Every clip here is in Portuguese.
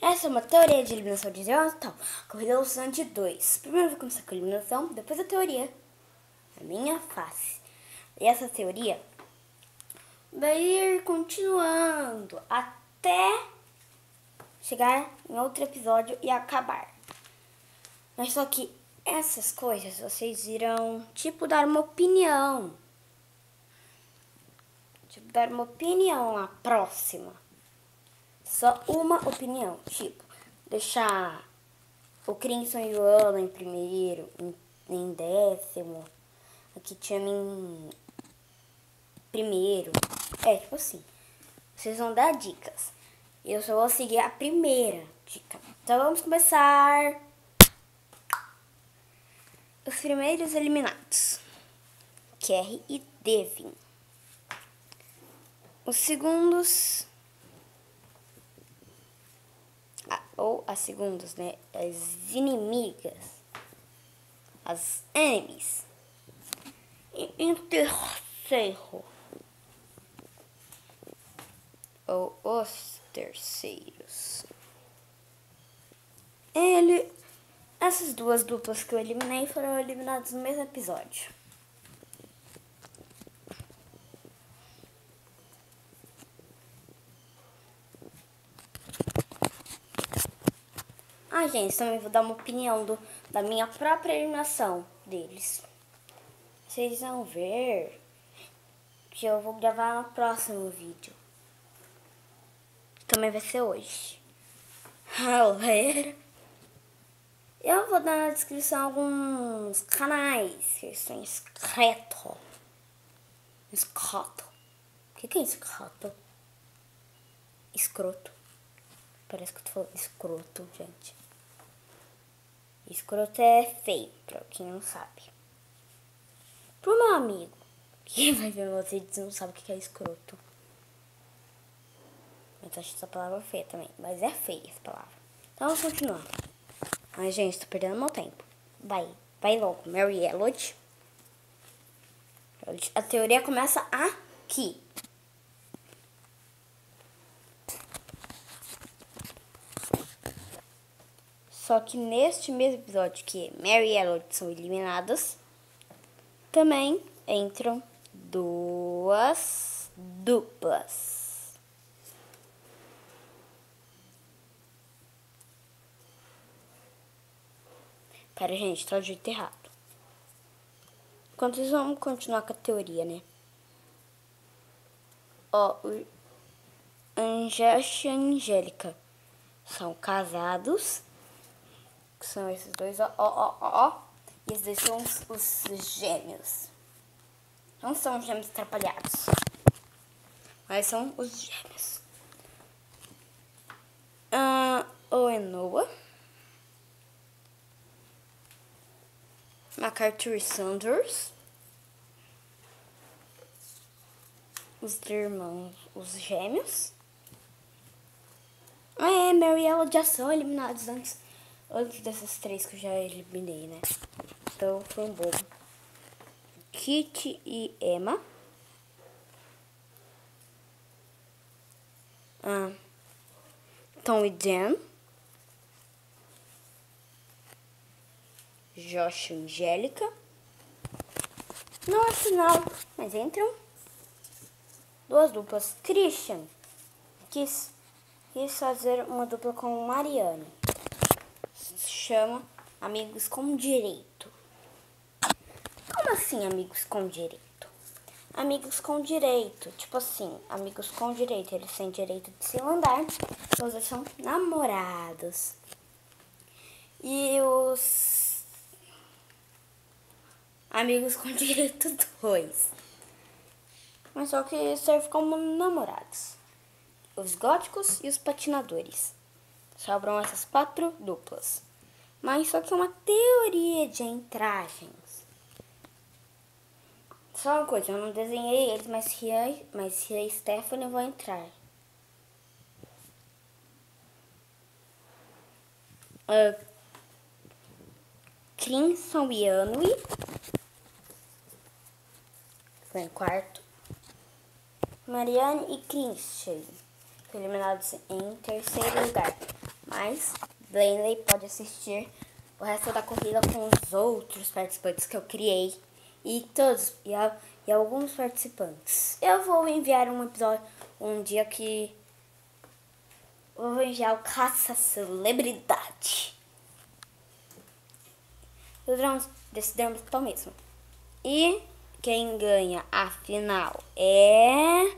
Essa é uma teoria de eliminação de então, corrida alucinante 2. Primeiro vou começar com a eliminação, depois a teoria. A minha face. E essa teoria vai ir continuando até chegar em outro episódio e acabar. Mas só que essas coisas vocês irão, dar uma opinião. Dar uma opinião na próxima. Só uma opinião. Deixar o Crimson e o Alan em primeiro, em décimo. Aqui tinha em primeiro. Assim. Vocês vão dar dicas. Eu só vou seguir a primeira dica. Então vamos começar. Os primeiros eliminados. Kerry e Devin. Os segundos... ou as segundas, né? As inimigas. As enemies. E em terceiro. Ou os terceiros. Essas duas duplas que eu eliminei foram eliminadas no mesmo episódio. Gente, também vou dar uma opinião da minha própria eliminação deles. Vocês vão ver que eu vou gravar no próximo vídeo. Também vai ser hoje. Galera, eu vou dar na descrição alguns canais que estão inscritos. Escroto. O que é escroto? Escroto. Parece que eu tô falando escroto, gente. Escroto é feio, pra quem não sabe. Pro meu amigo, que vai ver meus vídeos e não sabe o que é escroto. Eu acho essa palavra feia também, mas é feia essa palavra. Então vamos continuar. Ai, gente, tô perdendo meu tempo. Vai logo, Mary Elliott. A teoria começa aqui. Só que neste mesmo episódio que Mary e Elliott são eliminadas, também entram duas duplas. Pera, gente, tá do jeito errado. Enquanto isso, vamos continuar com a teoria, né? O Angélica e Angélica são casados. Que são esses dois, E esses dois são os gêmeos. Não são gêmeos atrapalhados, mas são os gêmeos. O Enoa, MacArthur e Sanders, os irmãos, os gêmeos. Mary e ela já são eliminados antes dessas três que eu já eliminei, né? Então foi um bobo. Kit e Emma. Tom e Dan. Josh e Angélica. Não é final, mas entram duas duplas. Christian quis fazer uma dupla com Mariane. Se chama Amigos com Direito. Como assim, amigos com direito? Amigos com direito, tipo assim, amigos com direito, eles têm direito de se andar, então eles são namorados. E os amigos com direito 2, mas só que serve como namorados. Os góticos e os patinadores. Sobram essas 4 duplas. Mas só que é uma teoria de entragens. Só uma coisa, eu não desenhei eles, mas Ria e Stephanie vão entrar. Crimson e Anui foi em quarto. Mariane e Christian eliminados em terceiro lugar. Mas Blanley pode assistir o resto da corrida com os outros participantes que eu criei e alguns participantes. Eu vou enviar um episódio um dia que eu vou enviar o Caça Celebridade. Decidimos tal mesmo. E quem ganha a final é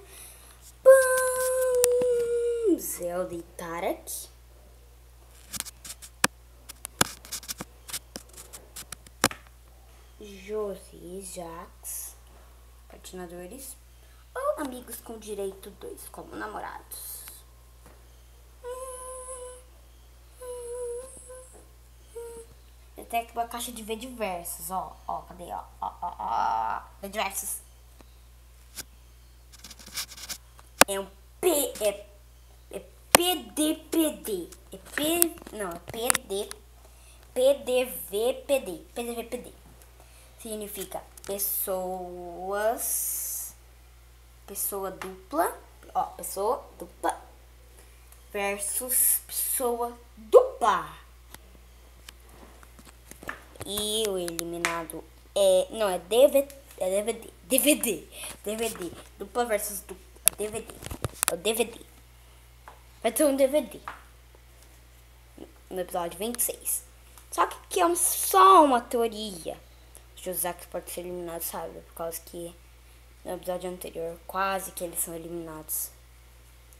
Zelda e Tarek. Josi e Jax, patinadores, ou amigos com direito 2, como namorados. Eu tenho aqui uma caixa de V-diversos, ó, cadê, ó, V-diversos. É um PDVPD. Significa pessoa dupla, pessoa dupla versus pessoa dupla. E o eliminado é DVD, dupla versus dupla, DVD, é o DVD. Vai ter um DVD no episódio 26. Só que aqui é só uma teoria. O José pode ser eliminado, sabe? Por causa que no episódio anterior quase que eles são eliminados.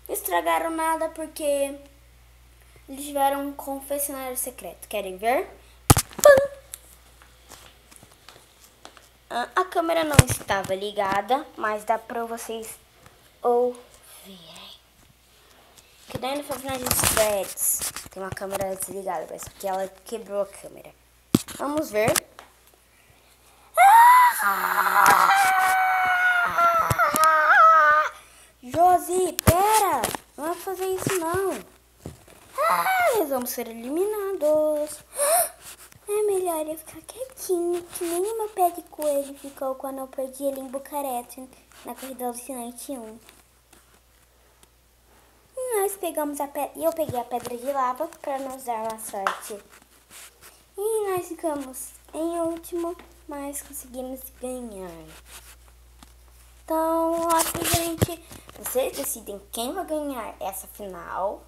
Não estragaram nada porque eles tiveram um confessionário secreto. Querem ver? Pum! A câmera não estava ligada, mas dá pra vocês ouvirem. Que daí no final dos threads tem uma câmera desligada, mas que ela quebrou a câmera. Vamos ver. Josi, pera! Não vai fazer isso não. Eles vão ser eliminados. É melhor eu ficar quietinho, que nem o meu pé de coelho ficou quando eu perdi ele em Bucareste, na corrida alucinante 1. E nós pegamos a pedra, e eu peguei a pedra de lava para nos dar uma sorte. E nós ficamos em último, mas conseguimos ganhar. Então, aqui, gente, vocês decidem quem vai ganhar essa final.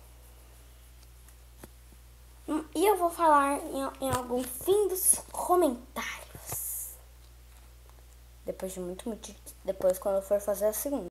E eu vou falar em algum fim dos comentários. Depois de muito, depois quando eu for fazer a segunda.